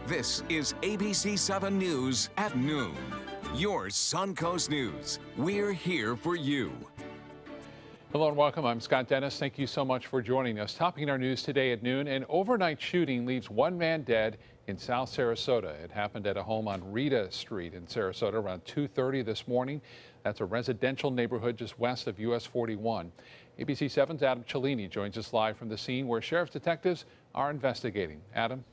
This is ABC 7 News at noon. Your Suncoast News. We're here for you. Hello and welcome. I'm Scott Dennis. Thank you so much for joining us. Topping our news today at noon, an overnight shooting leaves one man dead in South Sarasota. It happened at a home on Rita Street in Sarasota around 2:30 this morning. That's a residential neighborhood just west of US 41. ABC 7's Adam Cellini joins us live from the scene where sheriff's detectives are investigating. Adam?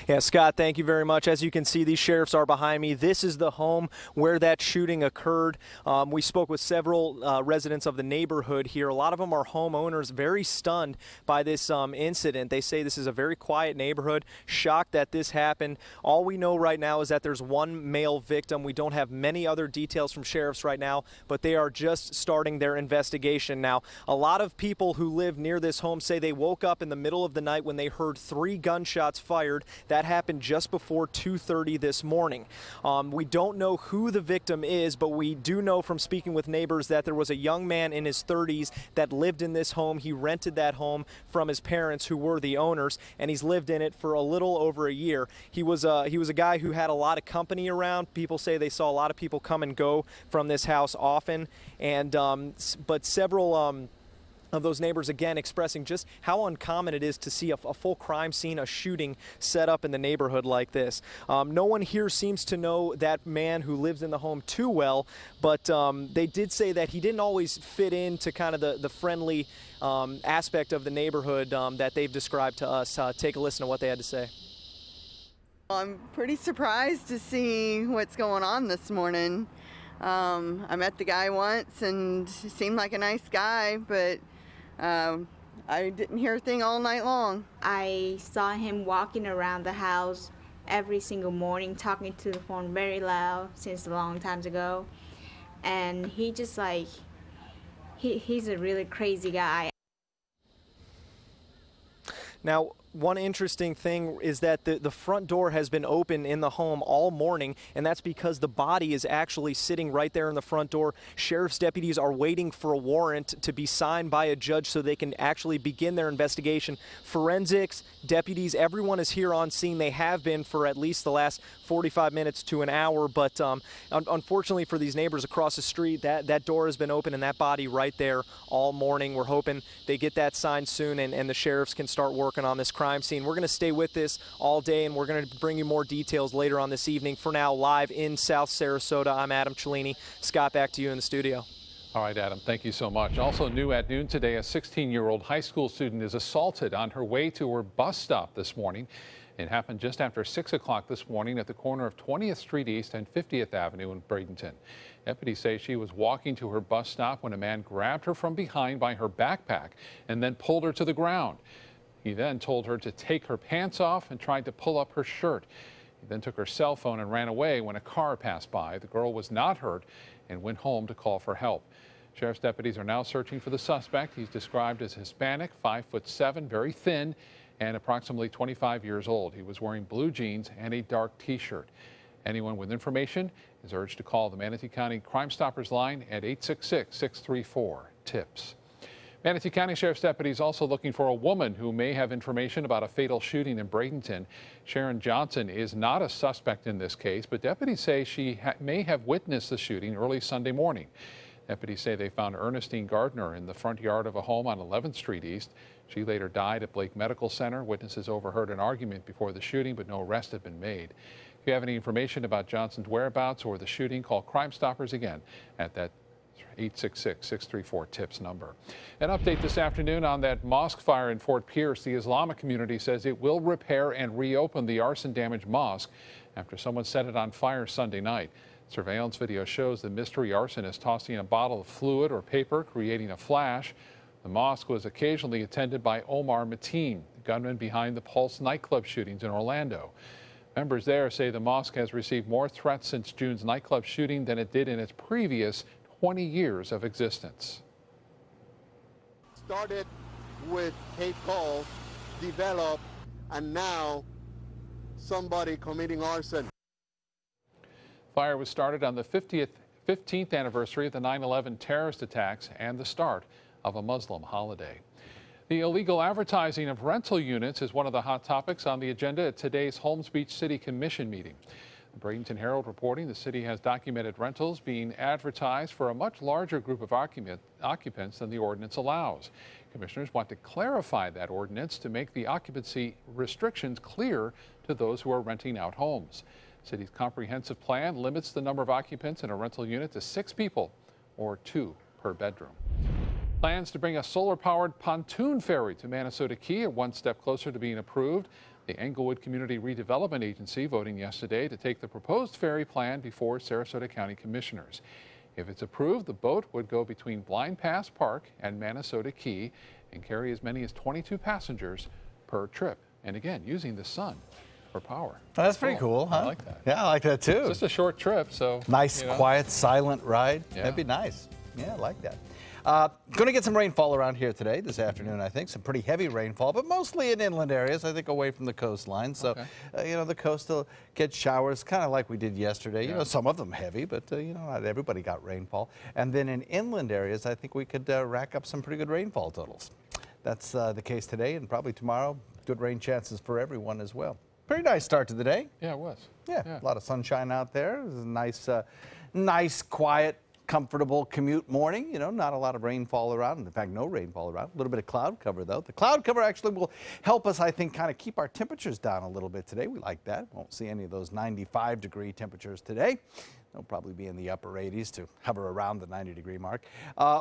Yeah, Scott, thank you very much. As you can see, these sheriffs are behind me. This is the home where that shooting occurred. We spoke with several residents of the neighborhood here. A lot of them are homeowners, very stunned by this incident. They say this is a very quiet neighborhood, shocked that this happened. All we know right now is that there's one male victim. We don't have many other details from sheriffs right now, but they are just starting their investigation now. A lot of people who live near this home say they woke up in the middle of the night when they heard 3 gunshots fired. That happened just before 2:30 this morning. We don't know who the victim is, but we do know from speaking with neighbors that there was a young man in his 30s that lived in this home. He rented that home from his parents, who were the owners, and he's lived in it for a little over a year. He was a guy who had a lot of company around. People say they saw a lot of people come and go from this house often, and but several of those neighbors again expressing just how uncommon it is to see a full crime scene, a shooting set up in the neighborhood like this. No one here seems to know that man who lives in the home too well, but they did say that he didn't always fit into kind of the friendly aspect of the neighborhood that they've described to us. Take a listen to what they had to say. I'm pretty surprised to see what's going on this morning. I met the guy once and he seemed like a nice guy, but I didn't hear a thing all night long. I saw him walking around the house every single morning, talking to the phone very loud since a long time ago. And he just like, he's a really crazy guy. Now, one interesting thing is that the front door has been open in the home all morning, and that's because the body is actually sitting right there in the front door. Sheriff's deputies are waiting for a warrant to be signed by a judge so they can actually begin their investigation. Forensics, deputies, everyone is here on scene. They have been for at least the last 45 minutes to an hour, but unfortunately for these neighbors across the street, that door has been open and that body right there all morning. We're hoping they get that signed soon and the sheriffs can start working on this crime scene. We're going to stay with this all day, and we're going to bring you more details later on this evening. For now, live in South Sarasota, I'm Adam Cellini. Scott, back to you in the studio. All right, Adam, thank you so much. Also new at noon today, a 16-year-old high school student is assaulted on her way to her bus stop this morning. It happened just after 6 o'clock this morning at the corner of 20th Street East and 50th Avenue in Bradenton. Deputies say she was walking to her bus stop when a man grabbed her from behind by her backpack and then pulled her to the ground. He then told her to take her pants off and tried to pull up her shirt. He then took her cell phone and ran away when a car passed by. The girl was not hurt and went home to call for help. Sheriff's deputies are now searching for the suspect. He's described as Hispanic, 5'7", very thin, and approximately 25 years old. He was wearing blue jeans and a dark T-shirt. Anyone with information is urged to call the Manatee County Crime Stoppers line at 866-634-TIPS. Manatee County Sheriff's deputies also looking for a woman who may have information about a fatal shooting in Bradenton. Sharon Johnson is not a suspect in this case, but deputies say she may have witnessed the shooting early Sunday morning. Deputies say they found Ernestine Gardner in the front yard of a home on 11th Street East. She later died at Blake Medical Center. Witnesses overheard an argument before the shooting, but no arrest had been made. If you have any information about Johnson's whereabouts or the shooting, call Crime Stoppers again at that 866-634-TIPS number. An update this afternoon on that mosque fire in Fort Pierce. The Islamic community says it will repair and reopen the arson-damaged mosque after someone set it on fire Sunday night. Surveillance video shows the mystery arsonist tossing a bottle of fluid or paper, creating a flash. The mosque was occasionally attended by Omar Mateen, the gunman behind the Pulse nightclub shootings in Orlando. Members there say the mosque has received more threats since June's nightclub shooting than it did in its previous 20 years of existence. Started with hate calls, developed, and now somebody committing arson. Fire was started on the 15th anniversary of the 9/11 terrorist attacks and the start of a Muslim holiday. The illegal advertising of rental units is one of the hot topics on the agenda at today's Holmes Beach City Commission meeting. The Bradenton Herald reporting the city has documented rentals being advertised for a much larger group of occupants than the ordinance allows. Commissioners want to clarify that ordinance to make the occupancy restrictions clear to those who are renting out homes. City's comprehensive plan limits the number of occupants in a rental unit to 6 people or 2 per bedroom. Plans to bring a solar-powered pontoon ferry to Manasota Key are one step closer to being approved. The Englewood Community Redevelopment Agency voting yesterday to take the proposed ferry plan before Sarasota County Commissioners. If it's approved, the boat would go between Blind Pass Park and Manasota Key and carry as many as 22 passengers per trip. And again, using the sun for power. That's pretty cool, huh? I like that. Yeah, I like that too. It's just a short trip, so. Nice, quiet, silent ride. Yeah. That'd be nice. Yeah, I like that. Going to get some rainfall around here today, this afternoon, I think. Some pretty heavy rainfall, but mostly in inland areas, I think, away from the coastline. So, the coastal gets showers, kind of like we did yesterday. You know, some of them heavy, but, not everybody got rainfall. And then in inland areas, I think we could rack up some pretty good rainfall totals. That's the case today, and probably tomorrow. Good rain chances for everyone as well. Pretty nice start to the day. Yeah, it was. Yeah, a lot of sunshine out there. It was a nice, quiet, comfortable commute morning. Not a lot of rainfall around. In fact, no rainfall around. A little bit of cloud cover, though. The cloud cover actually will help us, I think, kind of keep our temperatures down a little bit today. We like that. Won't see any of those 95-degree temperatures today. They'll probably be in the upper 80s to hover around the 90-degree mark.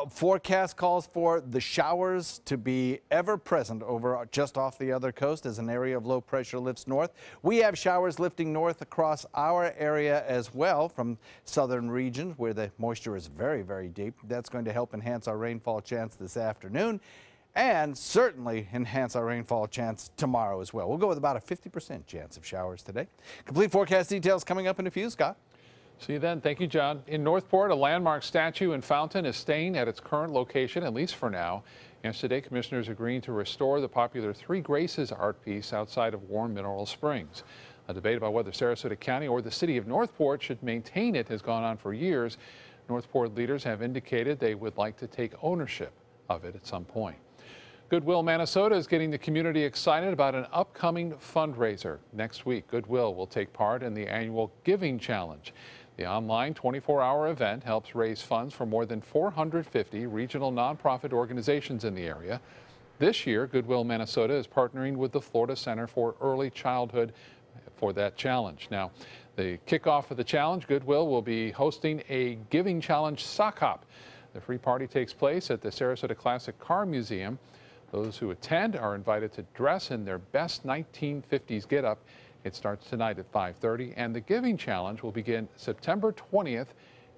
Forecast calls for the showers to be ever present over just off the other coast as an area of low pressure lifts north. We have showers lifting north across our area as well from southern regions where the moisture is very, very deep. That's going to help enhance our rainfall chance this afternoon and certainly enhance our rainfall chance tomorrow as well. We'll go with about a 50% chance of showers today. Complete forecast details coming up in a few. Scott? See you then. Thank you, John. In Northport, a landmark statue and fountain is staying at its current location, at least for now. Yesterday, commissioners agreed to restore the popular Three Graces art piece outside of Warm Mineral Springs. A debate about whether Sarasota County or the city of Northport should maintain it has gone on for years. Northport leaders have indicated they would like to take ownership of it at some point. Goodwill Manasota is getting the community excited about an upcoming fundraiser. Next week, Goodwill will take part in the annual Giving Challenge. The online 24-hour event helps raise funds for more than 450 regional nonprofit organizations in the area. This year, Goodwill Manasota is partnering with the Florida Center for Early Childhood for that challenge. Now, the kickoff of the challenge, Goodwill will be hosting a Giving Challenge sock hop. The free party takes place at the Sarasota Classic Car Museum. Those who attend are invited to dress in their best 1950s get-up. It starts tonight at 5:30, and the Giving Challenge will begin September 20th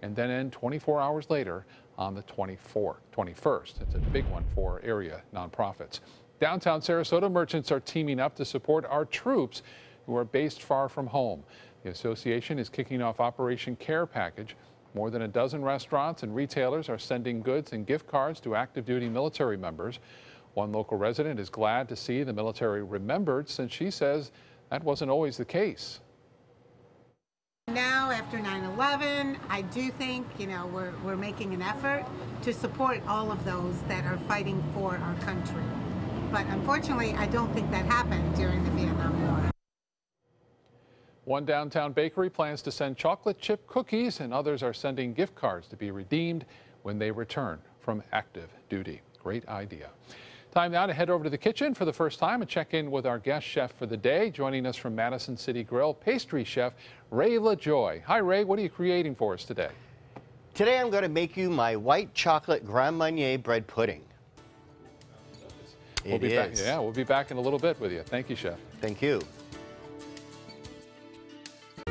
and then end 24 hours later on the 21st. It's a big one for area nonprofits. Downtown Sarasota merchants are teaming up to support our troops who are based far from home. The association is kicking off Operation Care Package. More than a dozen restaurants and retailers are sending goods and gift cards to active duty military members. One local resident is glad to see the military remembered, since she says that wasn't always the case. Now, after 9/11, I do think, we're making an effort to support all of those that are fighting for our country. But unfortunately, I don't think that happened during the Vietnam War. One downtown bakery plans to send chocolate chip cookies, and others are sending gift cards to be redeemed when they return from active duty. Great idea. Time now to head over to the kitchen for the first time and check in with our guest chef for the day. Joining us from Madison City Grill, pastry chef Ray LaJoy. Hi, Ray. What are you creating for us today? Today I'm going to make you my white chocolate Grand Marnier bread pudding. We'll be back in a little bit with you. Thank you, Chef. Thank you.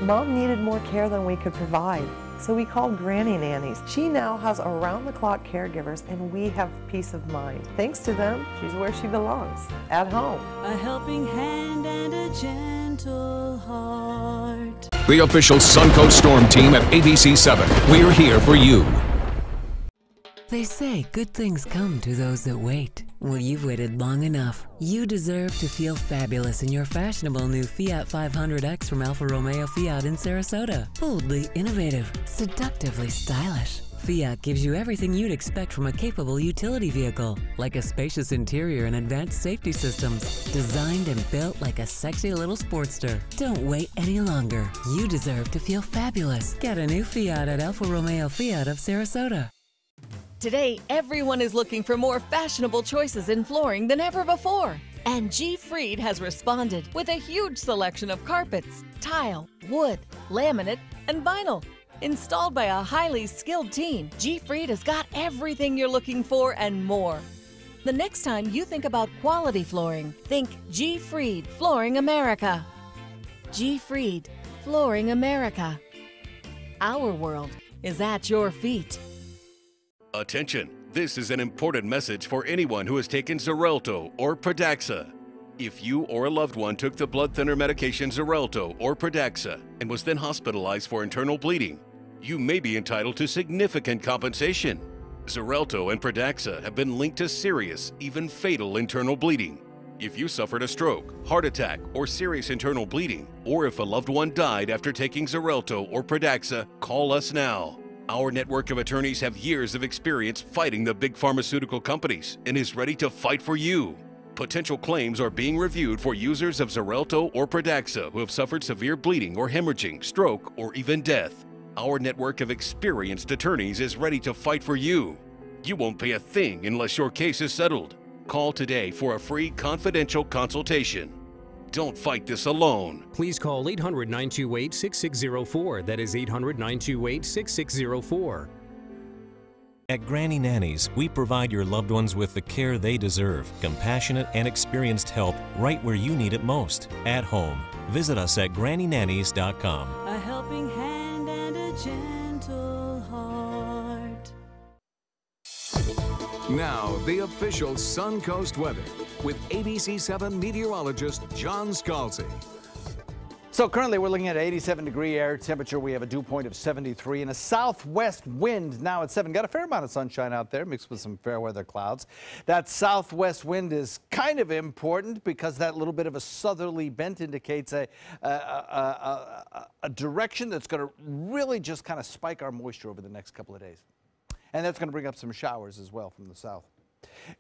Mom needed more care than we could provide, so we called Granny Nannies. She now has around-the-clock caregivers, and we have peace of mind. Thanks to them, she's where she belongs, at home. A helping hand and a gentle heart. The official Suncoast Storm team at ABC 7. We're here for you. They say good things come to those that wait. Well, you've waited long enough. You deserve to feel fabulous in your fashionable new Fiat 500X from Alfa Romeo Fiat in Sarasota. Boldly innovative, seductively stylish, Fiat gives you everything you'd expect from a capable utility vehicle, like a spacious interior and advanced safety systems, designed and built like a sexy little Sportster. Don't wait any longer. You deserve to feel fabulous. Get a new Fiat at Alfa Romeo Fiat of Sarasota. Today, everyone is looking for more fashionable choices in flooring than ever before. And G. Fried has responded with a huge selection of carpets, tile, wood, laminate, and vinyl. Installed by a highly skilled team, G. Fried has got everything you're looking for and more. The next time you think about quality flooring, think G. Fried Flooring America. G. Fried Flooring America. Our world is at your feet. Attention, this is an important message for anyone who has taken Xarelto or Pradaxa. If you or a loved one took the blood thinner medication Xarelto or Pradaxa and was then hospitalized for internal bleeding, you may be entitled to significant compensation. Xarelto and Pradaxa have been linked to serious, even fatal internal bleeding. If you suffered a stroke, heart attack, or serious internal bleeding, or if a loved one died after taking Xarelto or Pradaxa, call us now. Our network of attorneys have years of experience fighting the big pharmaceutical companies and is ready to fight for you. Potential claims are being reviewed for users of Xarelto or Pradaxa who have suffered severe bleeding or hemorrhaging, stroke, or even death. Our network of experienced attorneys is ready to fight for you. You won't pay a thing unless your case is settled. Call today for a free confidential consultation. Don't fight this alone. Please call 800-928-6604. That is 800-928-6604. At Granny Nannies, we provide your loved ones with the care they deserve, compassionate and experienced help right where you need it most, at home. Visit us at GrannyNannies.com. A helping hand and a gentle heart. Now, the official Suncoast weather with ABC7 meteorologist John Scalzi. So currently we're looking at 87-degree air temperature. We have a dew point of 73 and a southwest wind now at 7. Got a fair amount of sunshine out there mixed with some fair weather clouds. That southwest wind is kind of important because that little bit of a southerly bent indicates a direction that's going to really just kind of spike our moisture over the next couple of days. And that's going to bring up some showers as well from the south.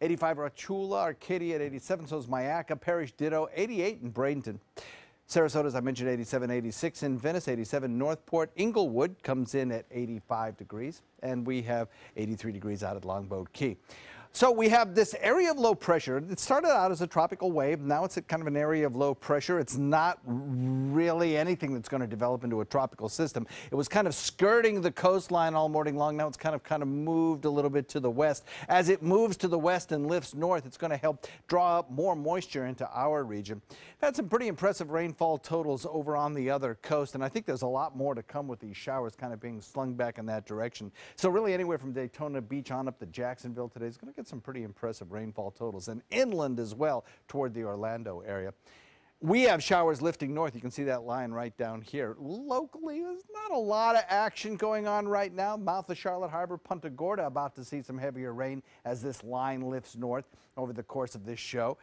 85 Rachula, Arcadia at 87, so is Myakka, Parrish ditto, 88 in Bradenton. Sarasota, as I mentioned, 87, 86 in Venice, 87 Northport. Inglewood comes in at 85 degrees, and we have 83 degrees out at Longboat Key. So we have this area of low pressure. It started out as a tropical wave. Now it's kind of an area of low pressure. It's not really anything that's going to develop into a tropical system. It was kind of skirting the coastline all morning long. Now it's kind of moved a little bit to the west. As it moves to the west and lifts north, it's going to help draw up more moisture into our region. We've had some pretty impressive rainfall totals over on the other coast, and I think there's a lot more to come with these showers kind of being slung back in that direction. So really anywhere from Daytona Beach on up to Jacksonville today is going to get some pretty impressive rainfall totals, and inland as well toward the Orlando area. We have showers lifting north. You can see that line right down here. Locally, there's not a lot of action going on right now. Mouth of Charlotte Harbor, Punta Gorda about to see some heavier rain as this line lifts north over the course of this show.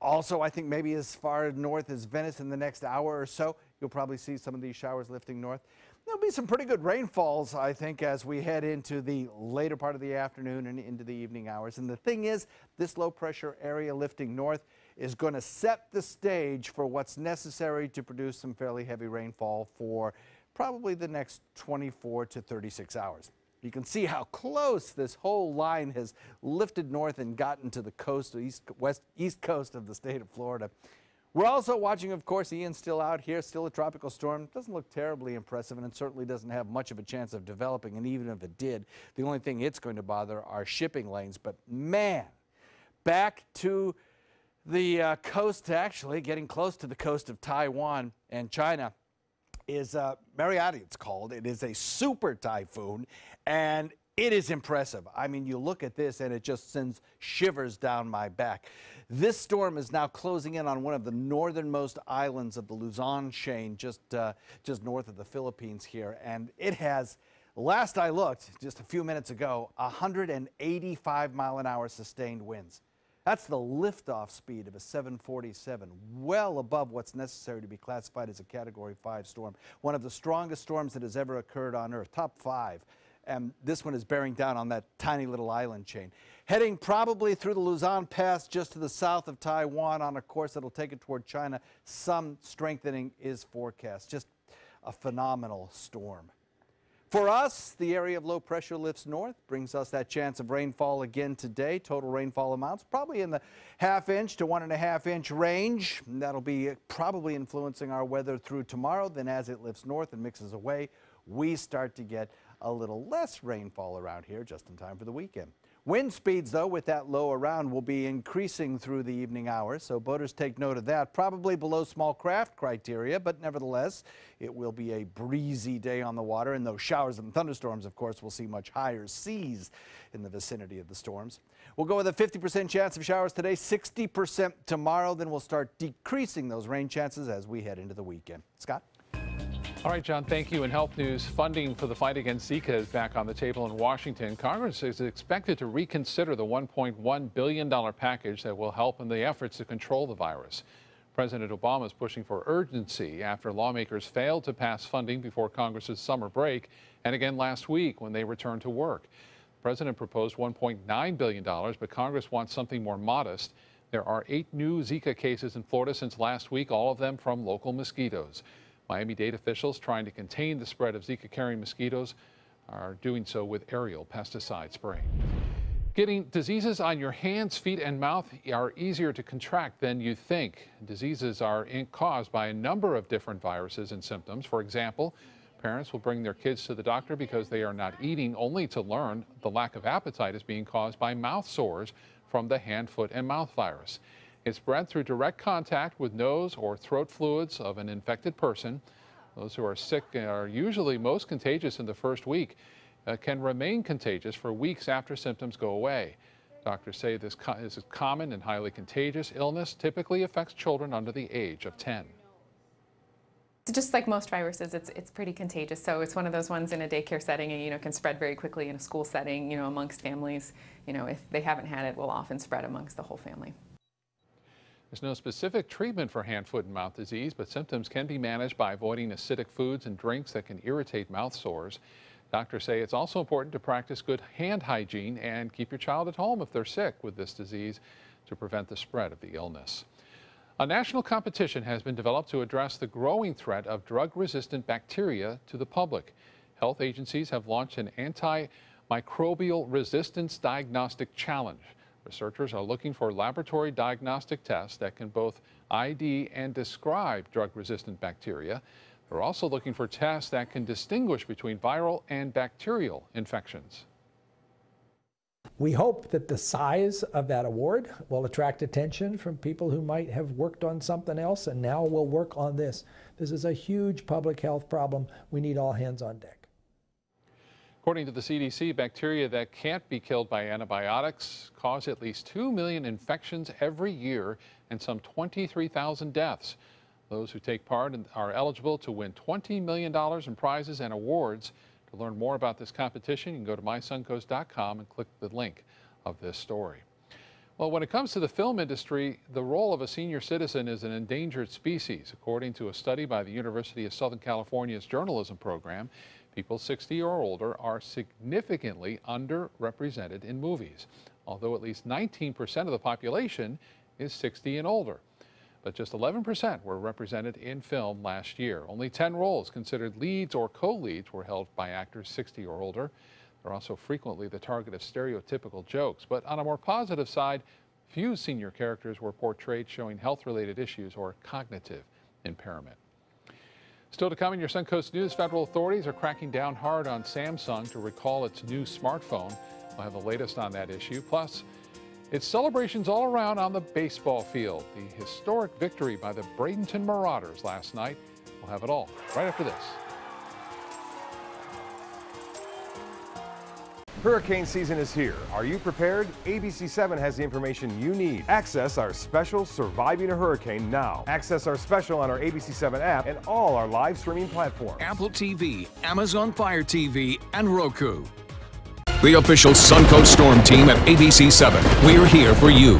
Also, I think maybe as far north as Venice in the next hour or so, you'll probably see some of these showers lifting north. There'll be some pretty good rainfalls, I think, as we head into the later part of the afternoon and into the evening hours. And the thing is, this low pressure area lifting north is going to set the stage for what's necessary to produce some fairly heavy rainfall for probably the next 24 to 36 hours. You can see how close this whole line has lifted north and gotten to the coast, east coast of the state of Florida. We're also watching, of course, Ian still out here, still a tropical storm. Doesn't look terribly impressive, and it certainly doesn't have much of a chance of developing, and even if it did, the only thing it's going to bother are shipping lanes. But man, back to the coast, actually, getting close to the coast of Taiwan and China, is Mariati, it's called. It is a super typhoon, and it is impressive. I mean, you look at this and it just sends shivers down my back. This storm is now closing in on one of the northernmost islands of the Luzon chain, just north of the Philippines here. And it has, last I looked, just a few minutes ago, 185-mile-an-hour sustained winds. That's the liftoff speed of a 747, well above what's necessary to be classified as a Category 5 storm. One of the strongest storms that has ever occurred on Earth, top 5. and this one is bearing down on that tiny little island chain. Heading probably through the Luzon Pass just to the south of Taiwan on a course that'll take it toward China. Some strengthening is forecast. Just a phenomenal storm. For us, the area of low pressure lifts north, brings us that chance of rainfall again today. Total rainfall amounts probably in the ½ to 1.5 inch range. That'll be probably influencing our weather through tomorrow. Then as it lifts north and mixes away, we start to get a little less rainfall around here just in time for the weekend. Wind speeds, though, with that low around will be increasing through the evening hours, so boaters take note of that. Probably below small craft criteria, but nevertheless, it will be a breezy day on the water, and those showers and thunderstorms, of course, will see much higher seas in the vicinity of the storms. We'll go with a 50% chance of showers today, 60% tomorrow, then we'll start decreasing those rain chances as we head into the weekend. Scott? All right, John, thank you. In health news, funding for the fight against Zika is back on the table in Washington. Congress is expected to reconsider the $1.1 billion package that will help in the efforts to control the virus. President Obama is pushing for urgency after lawmakers failed to pass funding before Congress's summer break and again last week when they returned to work. The president proposed $1.9 billion, but Congress wants something more modest. There are 8 new Zika cases in Florida since last week, all of them from local mosquitoes. Miami-Dade officials trying to contain the spread of Zika-carrying mosquitoes are doing so with aerial pesticide spray. Getting diseases on your hands, feet, and mouth are easier to contract than you think. Diseases are caused by a number of different viruses and symptoms. For example, parents will bring their kids to the doctor because they are not eating, only to learn the lack of appetite is being caused by mouth sores from the hand, foot, and mouth virus. It's spread through direct contact with nose or throat fluids of an infected person. Those who are sick are usually most contagious in the first week, can remain contagious for weeks after symptoms go away. Doctors say this is a common and highly contagious illness, typically affects children under the age of 10. Just like most viruses, it's pretty contagious. So it's one of those ones in a daycare setting and, can spread very quickly in a school setting, amongst families. If they haven't had it, will often spread amongst the whole family. There's no specific treatment for hand, foot, and mouth disease, but symptoms can be managed by avoiding acidic foods and drinks that can irritate mouth sores. Doctors say it's also important to practice good hand hygiene and keep your child at home if they're sick with this disease to prevent the spread of the illness. A national competition has been developed to address the growing threat of drug-resistant bacteria to the public. Health agencies have launched an antimicrobial resistance diagnostic challenge. Researchers are looking for laboratory diagnostic tests that can both ID and describe drug-resistant bacteria. They're also looking for tests that can distinguish between viral and bacterial infections. We hope that the size of that award will attract attention from people who might have worked on something else and now will work on this. This is a huge public health problem. We need all hands on deck. According to the CDC, bacteria that can't be killed by antibiotics cause at least 2 million infections every year and some 23,000 deaths. Those who take part are eligible to win $20 million in prizes and awards. To learn more about this competition, you can go to mysuncoast.com and click the link of this story. Well, when it comes to the film industry, the role of a senior citizen is an endangered species. According to a study by the University of Southern California's journalism program, people 60 or older are significantly underrepresented in movies, although at least 19% of the population is 60 and older. But just 11% were represented in film last year. Only 10 roles considered leads or co-leads were held by actors 60 or older. They're also frequently the target of stereotypical jokes. But on a more positive side, few senior characters were portrayed showing health-related issues or cognitive impairment. Still to come in your Suncoast News, federal authorities are cracking down hard on Samsung to recall its new smartphone. We'll have the latest on that issue. Plus, it's celebrations all around on the baseball field. The historic victory by the Bradenton Marauders last night. We'll have it all right after this. Hurricane season is here. Are you prepared? ABC7 has the information you need. Access our special Surviving a Hurricane now. Access our special on our ABC7 app and all our live streaming platforms. Apple TV, Amazon Fire TV, and Roku. The official Suncoast Storm team at ABC7. We're here for you.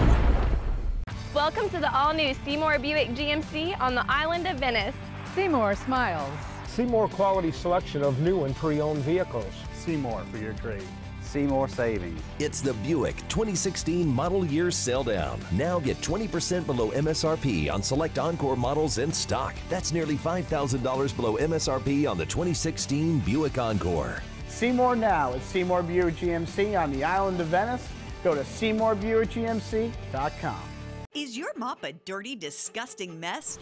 Welcome to the all-new Seymour Buick GMC on the island of Venice. Seymour smiles. Seymour quality selection of new and pre-owned vehicles. Seymour for your trade. Seymour Savings. It's the Buick 2016 model year sale down. Now get 20% below MSRP on select Encore models in stock. That's nearly $5,000 below MSRP on the 2016 Buick Encore. Seymour now at Seymour Buick GMC on the island of Venice. Go to SeymourBuickGMC.com. Is your mop a dirty, disgusting mess?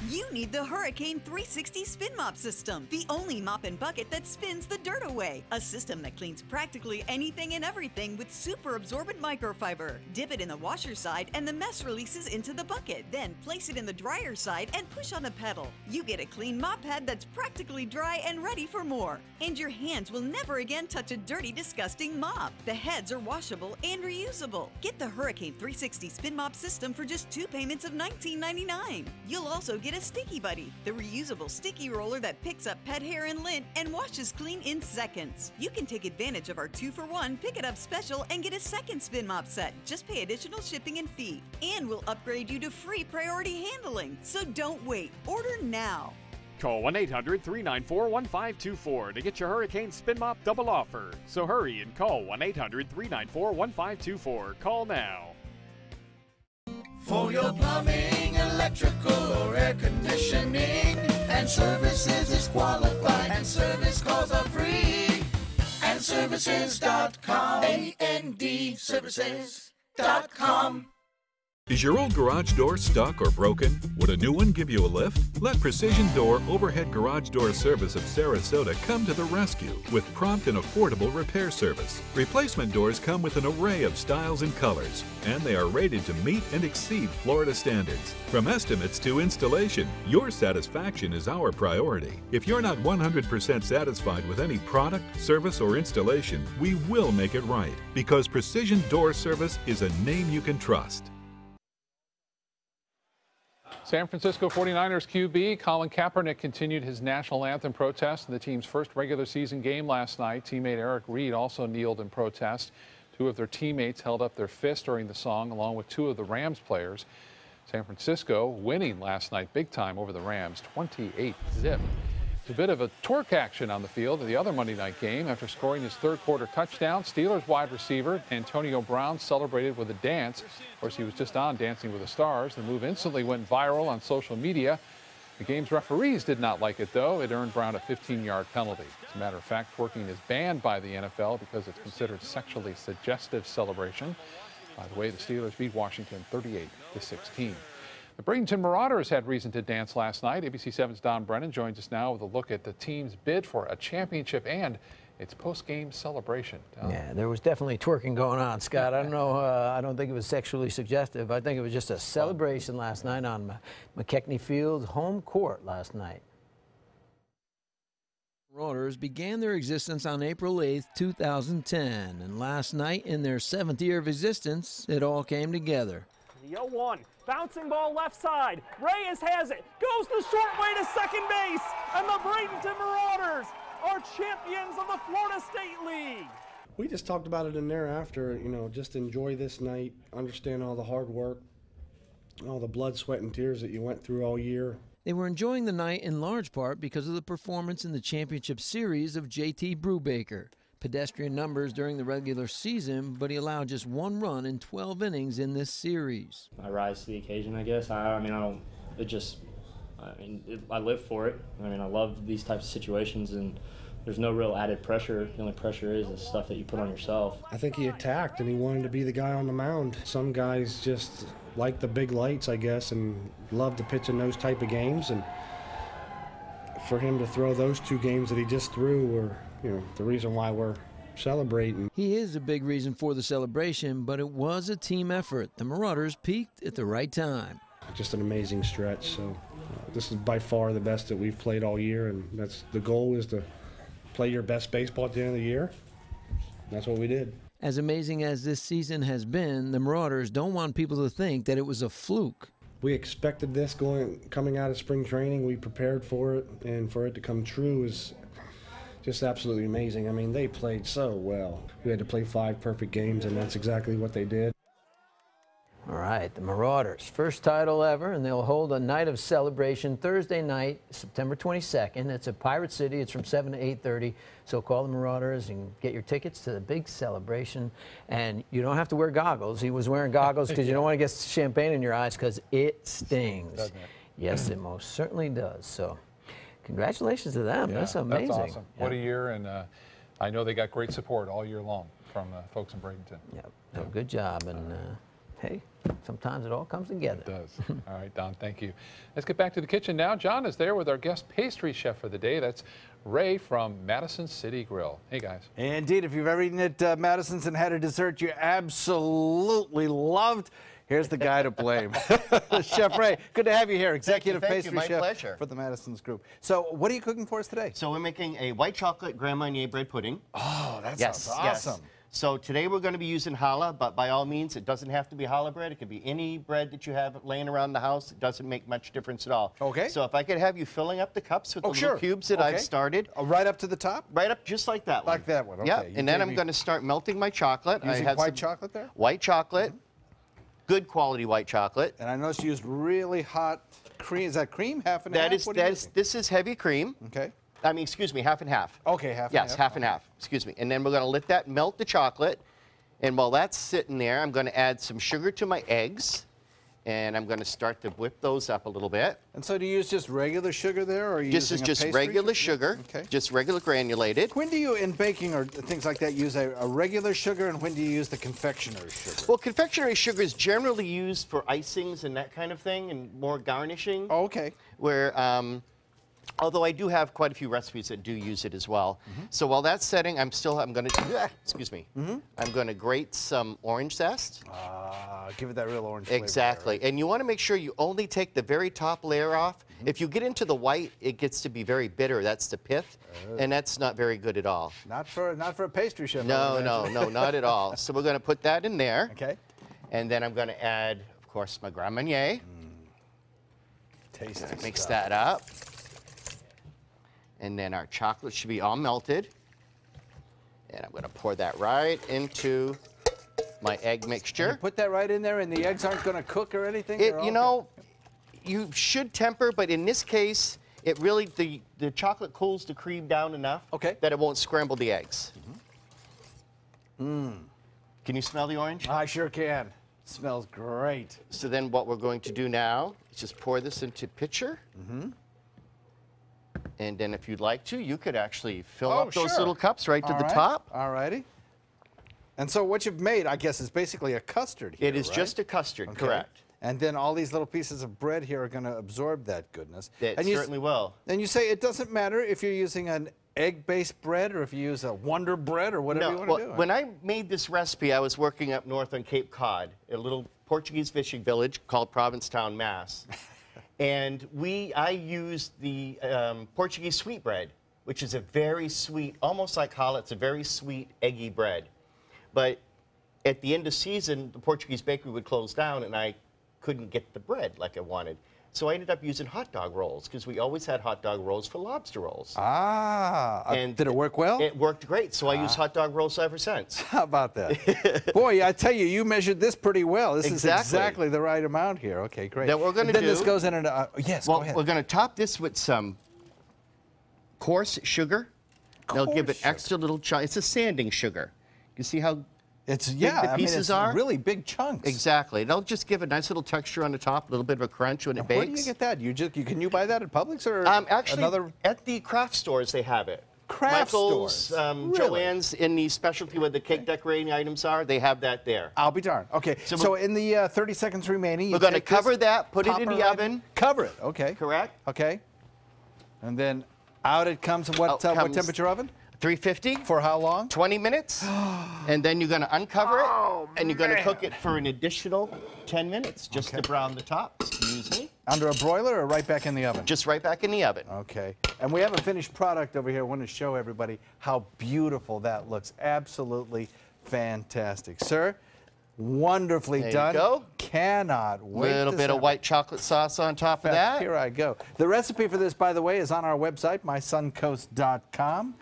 You need the Hurricane 360 Spin Mop System, the only mop and bucket that spins the dirt away. A system that cleans practically anything and everything with super absorbent microfiber. Dip it in the washer side and the mess releases into the bucket. Then place it in the dryer side and push on the pedal. You get a clean mop head that's practically dry and ready for more. And your hands will never again touch a dirty, disgusting mop. The heads are washable and reusable. Get the Hurricane 360 Spin Mop System for just 2 payments of $19.99. You'll also get a Sticky Buddy, the reusable sticky roller that picks up pet hair and lint and washes clean in seconds. You can take advantage of our 2-for-1 Pick It Up special and get a second spin mop set. Just pay additional shipping and fee. And we'll upgrade you to free priority handling. So don't wait. Order now. Call 1-800-394-1524 to get your Hurricane Spin Mop double offer. So hurry and call 1-800-394-1524. Call now. For your plumbing, electrical, or air conditioning, and services is qualified, and service calls are free. AndServices.com. AndServices.com. Is your old garage door stuck or broken? Would a new one give you a lift? Let Precision Door Overhead Garage Door Service of Sarasota come to the rescue with prompt and affordable repair service. Replacement doors come with an array of styles and colors, and they are rated to meet and exceed Florida standards. From estimates to installation, your satisfaction is our priority. If you're not 100% satisfied with any product, service, or installation, we will make it right, because Precision Door Service is a name you can trust. San Francisco 49ers QB Colin Kaepernick continued his national anthem protest in the team's first regular season game last night. Teammate Eric Reed also kneeled in protest. 2 of their teammates held up their fists during the song, along with 2 of the Rams players. San Francisco winning last night big time over the Rams, 28-0. It's a bit of a twerk action on the field of the other Monday night game. After scoring his third-quarter touchdown, Steelers wide receiver Antonio Brown celebrated with a dance. Of course, he was just on Dancing with the Stars. The move instantly went viral on social media. The game's referees did not like it, though. It earned Brown a 15-yard penalty. As a matter of fact, twerking is banned by the NFL because it's considered sexually suggestive celebration. By the way, the Steelers beat Washington 38-16. The Bradenton Marauders had reason to dance last night. ABC 7's Don Brennan joins us now with a look at the team's bid for a championship and its post-game celebration. Don. Yeah, there was definitely twerking going on, Scott. I don't know. I don't think it was sexually suggestive. I think it was just a celebration last night on McKechnie Field's home court last night. Marauders began their existence on April 8, 2010, and last night, in their 7th year of existence, it all came together. The 0-1, bouncing ball left side. Reyes has it, goes the short way to second base, and the Bradenton Marauders are champions of the Florida State League. We just talked about it in there after, you know, just enjoy this night, understand all the hard work, all the blood, sweat, and tears that you went through all year. They were enjoying the night in large part because of the performance in the championship series of JT Brubaker. Pedestrian numbers during the regular season, but he allowed just 1 run in 12 innings in this series. I rise to the occasion, I guess. I live for it. I mean, I love these types of situations, and there's no real added pressure. The only pressure is the stuff that you put on yourself. I think he attacked, and he wanted to be the guy on the mound. Some guys just like the big lights, I guess, and love to pitch in those type of games, and for him to throw those 2 games that he just threw were, you know, the reason why we're celebrating. He is a big reason for the celebration, but it was a team effort. The Marauders peaked at the right time. Just an amazing stretch. So this is by far the best that we've played all year, and that's the goal, is to play your best baseball at the end of the year. That's what we did. As amazing as this season has been, the Marauders don't want people to think that it was a fluke. We expected this coming out of spring training. We prepared for it, and for it to come true is just absolutely amazing. I mean, they played so well. We had to play 5 perfect games, and that's exactly what they did. All right. right, the Marauders, first title ever, and they'll hold a night of celebration Thursday night, September 22nd. It's at Pirate City. It's from 7 to 8:30. So call the Marauders and get your tickets to the big celebration. And you don't have to wear goggles. He was wearing goggles because you don't want to get champagne in your eyes because it stings. Doesn't it? Yes, it most certainly does. So congratulations to them. That's amazing. That's awesome. What a year, and I know they got great support all year long from folks in Bradenton. Yeah, so good job, and hey, sometimes it all comes together. It does. All right, Don, thank you. Let's get back to the kitchen now. John is there with our guest pastry chef for the day. That's Ray from Madison City Grill. Hey, guys. Indeed, if you've ever eaten at Madison's and had a dessert you absolutely loved, here's the guy to blame. Chef Ray, good to have you here, executive pastry chef pleasure. for the Madison's Group. So what are you cooking for us today? So we're making a white chocolate Grand Marnier bread pudding. Oh, that yes, sounds awesome. Yes. So today we're going to be using challah, but by all means, it doesn't have to be challah bread. It could be any bread that you have laying around the house. It doesn't make much difference at all. Okay. So if I could have you filling up the cups with the sure. little cubes that I've started. Right up to the top? Right up just like that one. Like that one, okay. Yeah, You and then gave I'm me- going to start melting my chocolate. Using I have white chocolate there? White chocolate. Good quality white chocolate. And I noticed you used really hot cream. Is that cream? Half and half? That is, What are you using? this is heavy cream. Okay. I mean, excuse me, half and half. Okay, half and yes, half. half and half. Excuse me. And then we're going to let that melt the chocolate. And while that's sitting there, I'm going to add some sugar to my eggs. And I'm going to start to whip those up a little bit. And so do you use just regular sugar there, or are you This using is just pastry regular sugar, Okay. just regular granulated. When do you, in baking or things like that, use a regular sugar, and when do you use the confectioner's sugar? Well, confectionery sugar is generally used for icings and that kind of thing, and more garnishing. Oh, okay. Where, although I do have quite a few recipes that do use it as well. So while that's setting, I'm going to, excuse me, I'm going to grate some orange zest. Give it that real orange flavor. Exactly. And you want to make sure you only take the very top layer off. If you get into the white, it gets to be very bitter. That's the pith, and that's not very good at all. Not for a pastry chef. No, not at all. So we're going to put that in there. Okay. And then I'm going to add, of course, my Grand Marnier. Tasty Mix stuff. that up. And then our chocolate should be all melted. And I'm going to pour that right into my egg mixture. You put that right in there, and the eggs aren't going to cook or anything? You know, you should temper, but in this case, it really, the chocolate cools the cream down enough that it won't scramble the eggs. Can you smell the orange? I sure can. Smells great. So then what we're going to do now is just pour this into a pitcher. And then if you'd like to, you could actually fill up those little cups right to the top. All righty. And so what you've made, I guess, is basically a custard here, It is right? just a custard, Okay. correct. And then all these little pieces of bread here are going to absorb that goodness. It and you certainly will. And you say it doesn't matter if you're using an egg-based bread or if you use a Wonder Bread or whatever you want to do. When I made this recipe, I was working up north on Cape Cod, a little Portuguese fishing village called Provincetown, Mass. And I used the Portuguese sweetbread, which is a very sweet, almost like challah, it's a very sweet, eggy bread. But at the end of season, the Portuguese bakery would close down, and I couldn't get the bread like I wanted. So I ended up using hot dog rolls, because we always had hot dog rolls for lobster rolls. And did it work well? It worked great, so I use hot dog rolls ever since. How about that? Boy, I tell you, you measured this pretty well. This is exactly the right amount here. Okay, great. Then we're going to Then this goes in an, yes, well, go ahead. we're going to top this with some coarse sugar. They'll give it extra little chunk. It's a sanding sugar. You see how big the pieces are? Really big chunks. Exactly. They'll just give a nice little texture on the top, a little bit of a crunch when it bakes. Where do you get that? Can you buy that at Publix or actually, another? At the craft stores, they have it. Craft Michael's, stores? Really? Joann's, in the specialty where the cake decorating items are, they have that there. I'll be darned. Okay, so in the 30 seconds remaining, we're going to cover that, put it in the oven. Cover it, okay. Correct. Okay. And then out it comes, what temperature oven? 350. For how long? 20 minutes. And then you're going to uncover it, and you're going to cook it for an additional 10 minutes, just to brown the top. Excuse me. Under a broiler or right back in the oven? Just right back in the oven. Okay. And we have a finished product over here. I want to show everybody how beautiful that looks. Absolutely fantastic. Sir, wonderfully done. There you go. Cannot wait. A little bit of white chocolate sauce on top of that. Here I go. The recipe for this, by the way, is on our website, mysuncoast.com.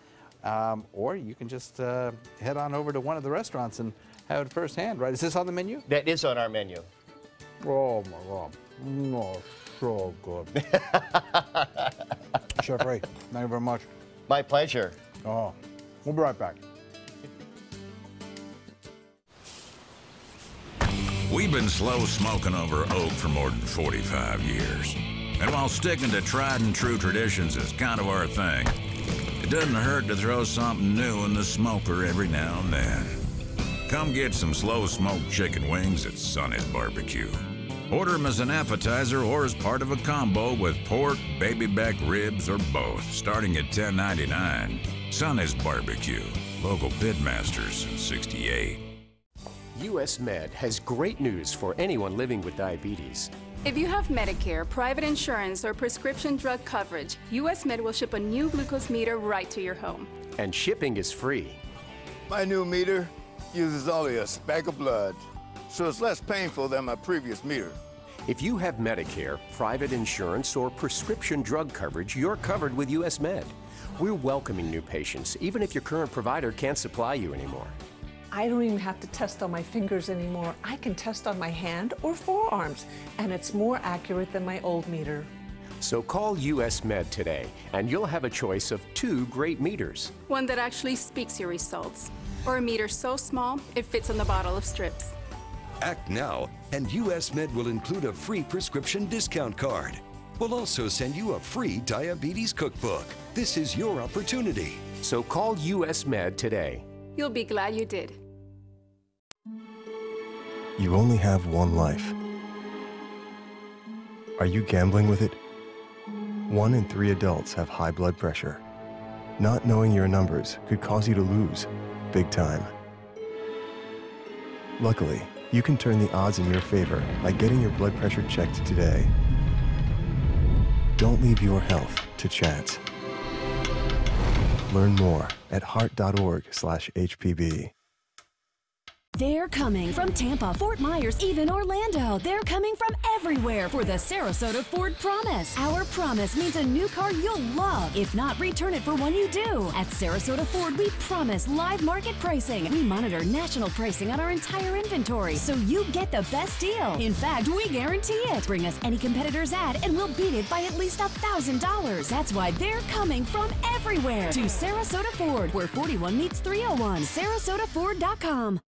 Or you can just head on over to one of the restaurants and have it firsthand, right? Is this on the menu? That is on our menu. Oh my God. No, so good. Chef Ray, thank you very much. My pleasure. Oh, we'll be right back. We've been slow smoking over oak for more than 45 years. And while sticking to tried and true traditions is kind of our thing, it doesn't hurt to throw something new in the smoker every now and then. Come get some slow smoked chicken wings at Sonny's Barbecue. Order them as an appetizer or as part of a combo with pork, baby back ribs, or both, starting at $10.99. Sonny's Barbecue, local pitmasters since '68. US Med has great news for anyone living with diabetes. If you have Medicare, private insurance, or prescription drug coverage, US Med will ship a new glucose meter right to your home. And shipping is free. My new meter uses only a speck of blood, so it's less painful than my previous meter. If you have Medicare, private insurance, or prescription drug coverage, you're covered with US Med. We're welcoming new patients, even if your current provider can't supply you anymore. I don't even have to test on my fingers anymore. I can test on my hand or forearms, and it's more accurate than my old meter. So call US Med today, and you'll have a choice of 2 great meters. One that actually speaks your results, or a meter so small it fits on the bottle of strips. Act now, and US Med will include a free prescription discount card. We'll also send you a free diabetes cookbook. This is your opportunity. So call US Med today. You'll be glad you did. You only have one life. Are you gambling with it? 1 in 3 adults have high blood pressure. Not knowing your numbers could cause you to lose, big time. Luckily, you can turn the odds in your favor by getting your blood pressure checked today. Don't leave your health to chance. Learn more at heart.org/HPB. They're coming from Tampa, Fort Myers, even Orlando. They're coming from everywhere for the Sarasota Ford Promise. Our promise means a new car you'll love. If not, return it for one you do. At Sarasota Ford, we promise live market pricing. We monitor national pricing on our entire inventory, so you get the best deal. In fact, we guarantee it. Bring us any competitor's ad, and we'll beat it by at least $1,000. That's why they're coming from everywhere to Sarasota Ford, where 41 meets 301. SarasotaFord.com.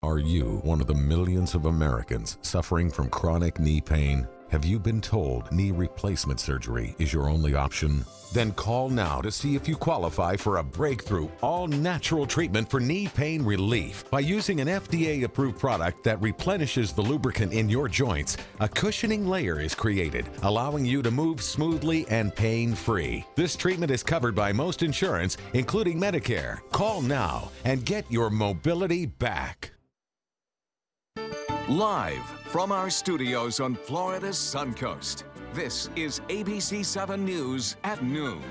Are you one of the millions of Americans suffering from chronic knee pain? Have you been told knee replacement surgery is your only option? Then call now to see if you qualify for a breakthrough, all-natural treatment for knee pain relief. By using an FDA-approved product that replenishes the lubricant in your joints, a cushioning layer is created, allowing you to move smoothly and pain-free. This treatment is covered by most insurance, including Medicare. Call now and get your mobility back. Live from our studios on Florida's Suncoast, this is ABC 7 News at noon.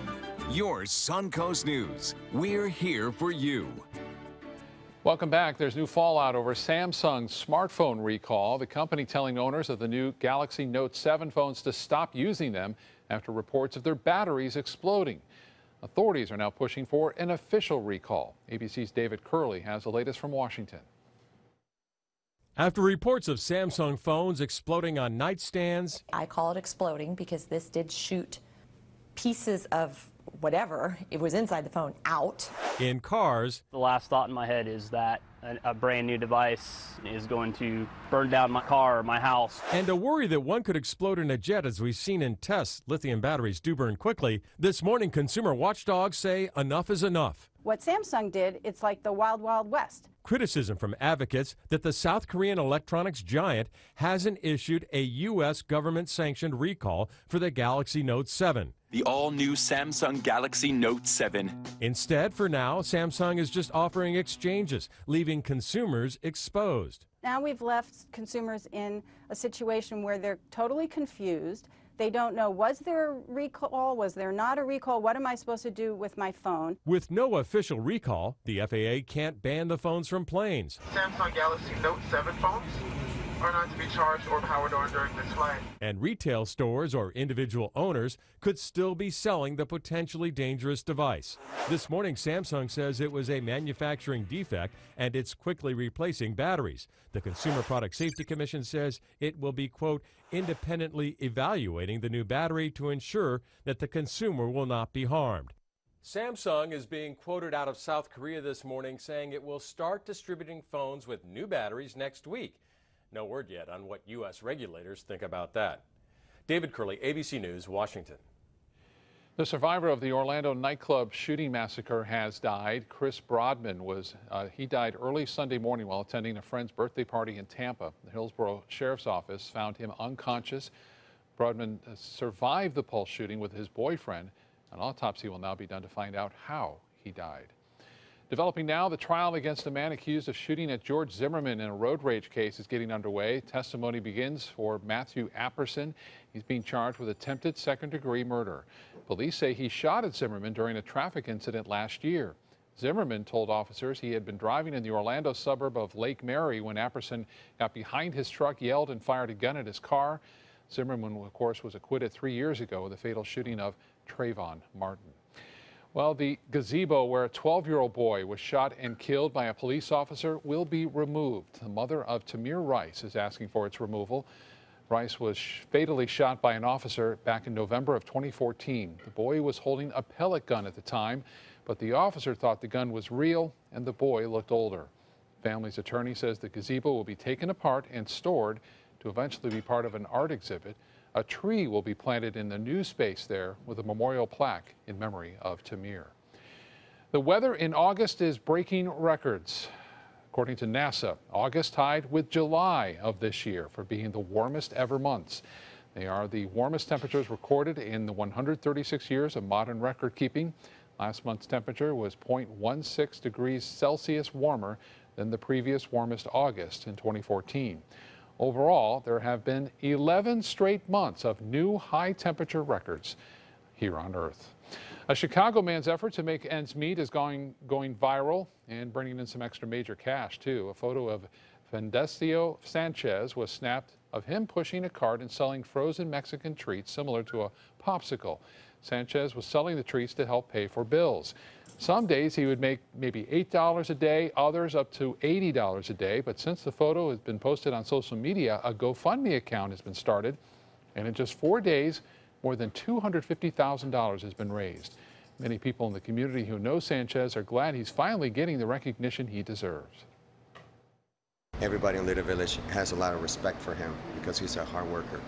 Your Suncoast News. We're here for you. Welcome back. There's new fallout over Samsung's smartphone recall. The company telling owners of the new Galaxy Note 7 phones to stop using them after reports of their batteries exploding. Authorities are now pushing for an official recall. ABC's David Curley has the latest from Washington. After reports of Samsung phones exploding on nightstands. I call it exploding because this did shoot pieces of whatever it was inside the phone out. In cars. The last thought in my head is that a brand new device is going to burn down my car or my house. And a worry that one could explode in a jet, as we've seen in tests. Lithium batteries do burn quickly. This morning, consumer watchdogs say enough is enough. What Samsung did, it's like the wild, wild west. Criticism from advocates that the South Korean electronics giant hasn't issued a U.S. government-sanctioned recall for the Galaxy Note 7. The all-new Samsung Galaxy Note 7. Instead, for now, Samsung is just offering exchanges, leaving consumers exposed. Now we've left consumers in a situation where they're totally confused. They don't know, was there a recall? Was there not a recall? What am I supposed to do with my phone? With no official recall, the FAA can't ban the phones from planes. Samsung Galaxy Note 7 phones are not to be charged or powered on during this flight. And retail stores or individual owners could still be selling the potentially dangerous device. This morning, Samsung says it was a manufacturing defect and it's quickly replacing batteries. The Consumer Product Safety Commission says it will be, quote, independently evaluating the new battery to ensure that the consumer will not be harmed. Samsung is being quoted out of South Korea this morning saying it will start distributing phones with new batteries next week. No word yet on what U.S. regulators think about that. David Curley, ABC News, Washington. The survivor of the Orlando nightclub shooting massacre has died. Chris Broadman he died early Sunday morning while attending a friend's birthday party in Tampa. The Hillsborough Sheriff's Office found him unconscious. Broadman survived the Pulse shooting with his boyfriend. An autopsy will now be done to find out how he died. Developing now, the trial against a man accused of shooting at George Zimmerman in a road rage case is getting underway. Testimony begins for Matthew Apperson. He's being charged with attempted second-degree murder. Police say he shot at Zimmerman during a traffic incident last year. Zimmerman told officers he had been driving in the Orlando suburb of Lake Mary when Apperson got behind his truck, yelled, and fired a gun at his car. Zimmerman, of course, was acquitted 3 years ago of the fatal shooting of Trayvon Martin. Well, the gazebo where a 12-year-old boy was shot and killed by a police officer will be removed. The mother of Tamir Rice is asking for its removal. Rice was fatally shot by an officer back in November of 2014. The boy was holding a pellet gun at the time, but the officer thought the gun was real and the boy looked older. Family's attorney says the gazebo will be taken apart and stored to eventually be part of an art exhibit. A tree will be planted in the new space there with a memorial plaque in memory of Tamir. The weather in August is breaking records. According to NASA, August tied with July of this year for being the warmest ever months. They are the warmest temperatures recorded in the 136 years of modern record keeping. Last month's temperature was 0.16 degrees Celsius warmer than the previous warmest August in 2014. Overall, there have been 11 straight months of new high-temperature records here on Earth. A Chicago man's effort to make ends meet is going viral and bringing in some extra major cash, too. A photo of Vendecio Sanchez was snapped of him pushing a cart and selling frozen Mexican treats similar to a popsicle. Sanchez was selling the treats to help pay for bills. Some days he would make maybe $8 a day, others up to $80 a day. But since the photo has been posted on social media, a GoFundMe account has been started. And in just 4 days, more than $250,000 has been raised. Many people in the community who know Sanchez are glad he's finally getting the recognition he deserves. Everybody in Little Village has a lot of respect for him because he's a hard worker.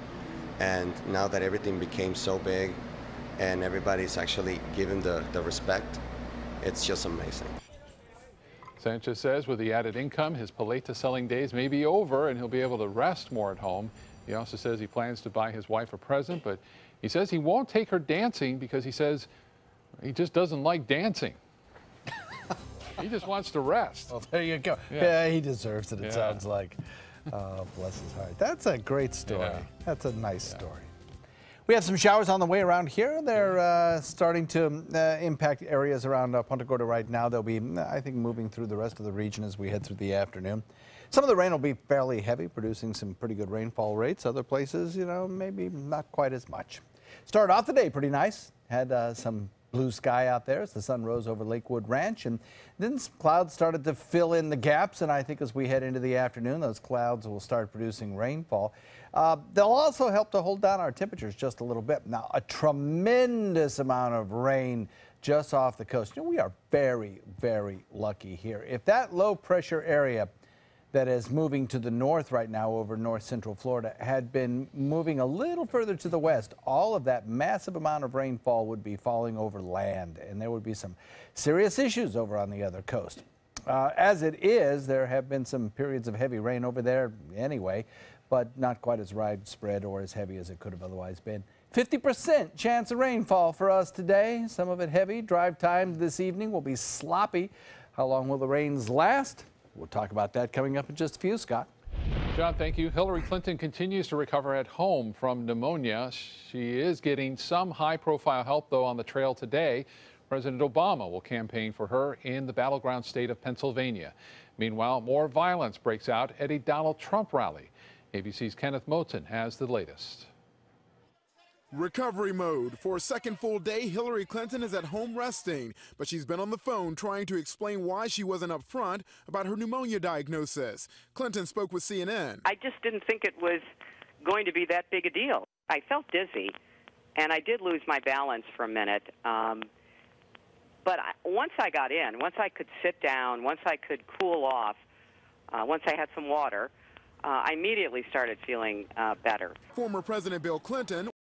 And now that everything became so big and everybody's actually giving the respect, it's just amazing. Sanchez says with the added income, his paleta selling days may be over and he'll be able to rest more at home. He also says he plans to buy his wife a present, but he says he won't take her dancing because he says he just doesn't like dancing. He just wants to rest. Well, there you go. Yeah, he deserves it, it sounds like. Oh, bless his heart. That's a great story. Yeah. That's a nice story. We have some showers on the way around here. They're starting to impact areas around Punta Gorda right now. They'll be, I think, moving through the rest of the region as we head through the afternoon. Some of the rain will be fairly heavy, producing some pretty good rainfall rates. Other places, you know, maybe not quite as much. Started off the day pretty nice. Had some blue sky out there as the sun rose over Lakewood Ranch, and then some clouds started to fill in the gaps, and I think as we head into the afternoon, those clouds will start producing rainfall. They'll also help to hold down our temperatures just a little bit. Now, a tremendous amount of rain just off the coast. You know, we are very, very lucky here. If that low pressure area that is moving to the north right now over north central Florida had been moving a little further to the west, all of that massive amount of rainfall would be falling over land, and there would be some serious issues over on the other coast. As it is, there have been some periods of heavy rain over there anyway, but not quite as widespread or as heavy as it could have otherwise been. 50% chance of rainfall for us today, some of it heavy. Drive time this evening will be sloppy. How long will the rains last? We'll talk about that coming up in just a few, Scott. John, thank you. Hillary Clinton continues to recover at home from pneumonia. She is getting some high-profile help, though, on the trail today. President Obama will campaign for her in the battleground state of Pennsylvania. Meanwhile, more violence breaks out at a Donald Trump rally. ABC's Kenneth Moten has the latest. Recovery mode. For a second full day, Hillary Clinton is at home resting, but she's been on the phone trying to explain why she wasn't upfront about her pneumonia diagnosis. Clinton spoke with CNN. I just didn't think it was going to be that big a deal. I felt dizzy, and I did lose my balance for a minute. But once I got in, once I could sit down, once I could cool off, once I had some water, I immediately started feeling better. Former President Bill Clinton